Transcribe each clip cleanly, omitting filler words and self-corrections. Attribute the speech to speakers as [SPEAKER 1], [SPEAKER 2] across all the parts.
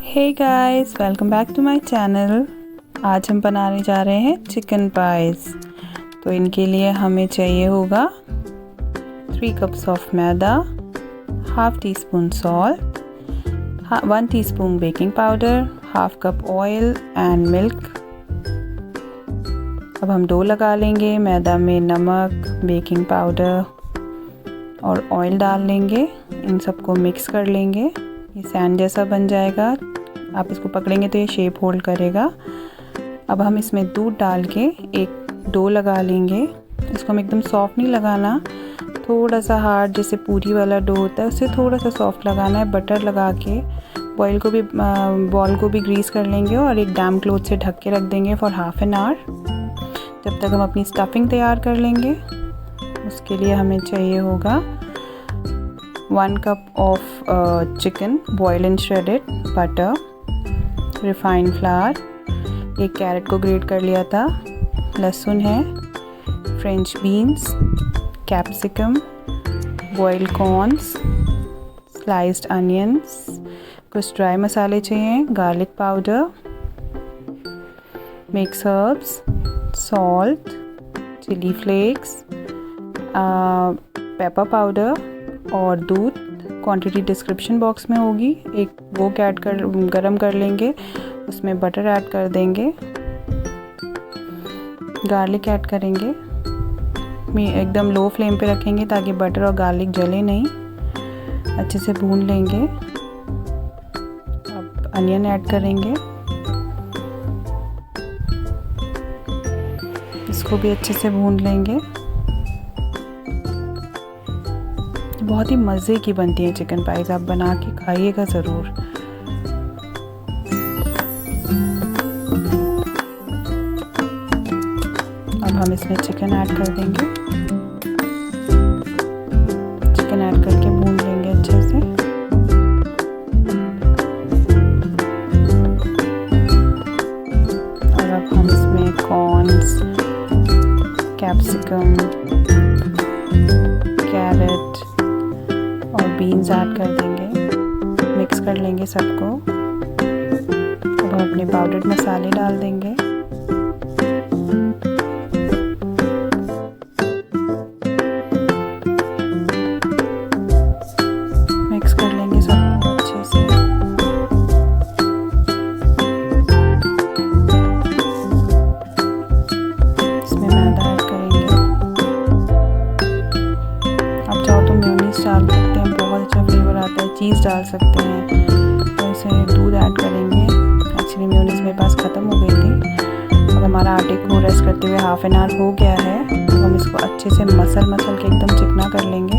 [SPEAKER 1] Hey guys, welcome back to my channel. आज हम बनाने जा रहे हैं चिकन पाइज़। तो इनके लिए हमें चाहिए होगा 3 cups of maida, half tea spoon salt, 1 teaspoon baking powder, half cup oil and milk. अब हम डो लगा लेंगे। मैदा में नमक, बेकिंग पाउडर और ऑयल डाल लेंगे। इन सबको मिक्स कर लेंगे। ये सैंड जैसा बन जाएगा। आप इसको पकड़ेंगे तो ये शेप होल्ड करेगा। अब हम इसमें दूध डाल के एक डो लगा लेंगे। इसको हम एकदम सॉफ्ट नहीं लगाना, थोड़ा सा हार्ड, जैसे पूरी वाला डो होता है उससे थोड़ा सा सॉफ्ट लगाना है। बटर लगा के बॉल को भी ग्रीस कर लेंगे और एक डैम्प क्लॉथ से ढक के रख देंगे फॉर हाफ एन आवर, जब तक हम अपनी स्टफिंग तैयार कर लेंगे। उसके लिए हमें चाहिए होगा 1 cup of chicken boiled and shredded, butter, refined flour, एक कैरेट को ग्रेट कर लिया था, लहसुन है, French beans, capsicum, boiled corns, sliced onions, कुछ ड्राई मसाले चाहिए, garlic powder, mix herbs, salt, chilli flakes, pepper powder और दूध। क्वांटिटी डिस्क्रिप्शन बॉक्स में होगी। एक वोक गरम कर लेंगे, उसमें बटर ऐड कर देंगे, गार्लिक ऐड करेंगे। एकदम लो फ्लेम पे रखेंगे ताकि बटर और गार्लिक जले नहीं। अच्छे से भून लेंगे। अब अनियन ऐड करेंगे, इसको भी अच्छे से भून लेंगे। बहुत ही मज़े की बनती है चिकन पाइज़, आप बना के खाइएगा ज़रूर। अब हम इसमें चिकन ऐड कर देंगे। चिकन ऐड करके भून लेंगे अच्छे से। और अब हम इसमें कॉर्न्स, कैप्सिकम, कैरेट और बीन्स ऐड कर देंगे। मिक्स कर लेंगे सबको। अब हम अपने पाउडर्ड मसाले डाल देंगे। मिक्स कर लेंगे सबको अच्छे से। इसमें मैदा ऐड करेंगे। आप चाहो तो मेयोनीज डाल सकते हैं, बहुत अच्छा फ्लेवर आता है। चीज़ डाल सकते हैं। वैसे दूध ऐड करेंगे। एक्चुअली मेयोनीज मेरे पास ख़त्म हो गई थी। अब हमारा आटे को रेस्ट करते हुए हाफ एन आवर हो गया है। तो हम इसको अच्छे से मसल के एकदम चिकना कर लेंगे।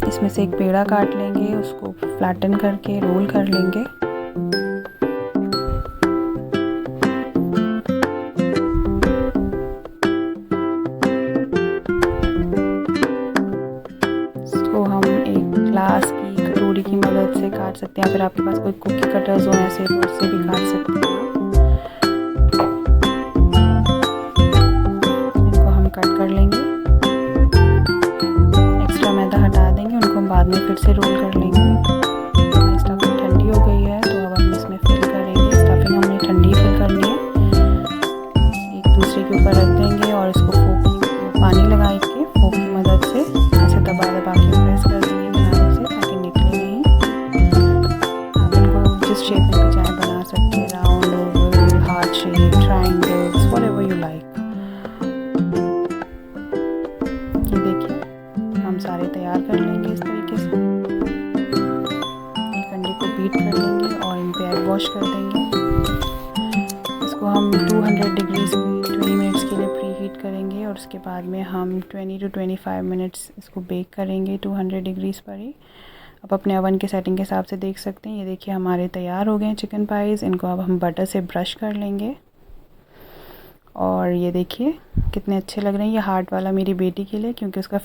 [SPEAKER 1] इसमें से एक पेड़ा काट लेंगे, उसको फ्लैटन करके रोल कर लेंगे। हम एक ग्लास की कटोरी की मदद से काट सकते हैं, या फिर आपके पास कोई कुकी कटर्स हो ऐसे तो उससे भी काट सकते हैं। इनको हम कट कर लेंगे। एक्स्ट्रा मैदा हटा देंगे, उनको हम बाद में फिर से रोल कर लेंगे। स्टफिंग ठंडी हो गई है तो अब हम इसमें फिल करेंगे। स्टफिंग हमने ठंडी फिल करनी है। एक दूसरे के ऊपर रख देंगे और इसको पानी लगा के फोक की मदद से ऐसे दबा के प्रेस कर देंगे किनारों से ताकि निकले नहीं। आप इनको जिस शेप में भी चाहे बना सकते हैं, round, Oval, heart shape, triangles, whatever you like. ये देखिए हम सारे तैयार कर लेंगे इस तरीके से। एक अंडे को बीट कर लेंगे और इन पे एग वॉश कर देंगे। इसको हम 200 डिग्रीज पे 20 मिनट्स के लिए प्री हीट करेंगे और उसके बाद में हम 20 to 25 मिनट्स इसको बेक करेंगे 200 डिग्रीज़ पर ही। अब अपने ओवन के सेटिंग के हिसाब से देख सकते हैं। ये देखिए हमारे तैयार हो गए हैं चिकन पाइज़। इनको अब हम बटर से ब्रश कर लेंगे और ये देखिए कितने अच्छे लग रहे हैं। ये हार्ट वाला मेरी बेटी के लिए, क्योंकि उसका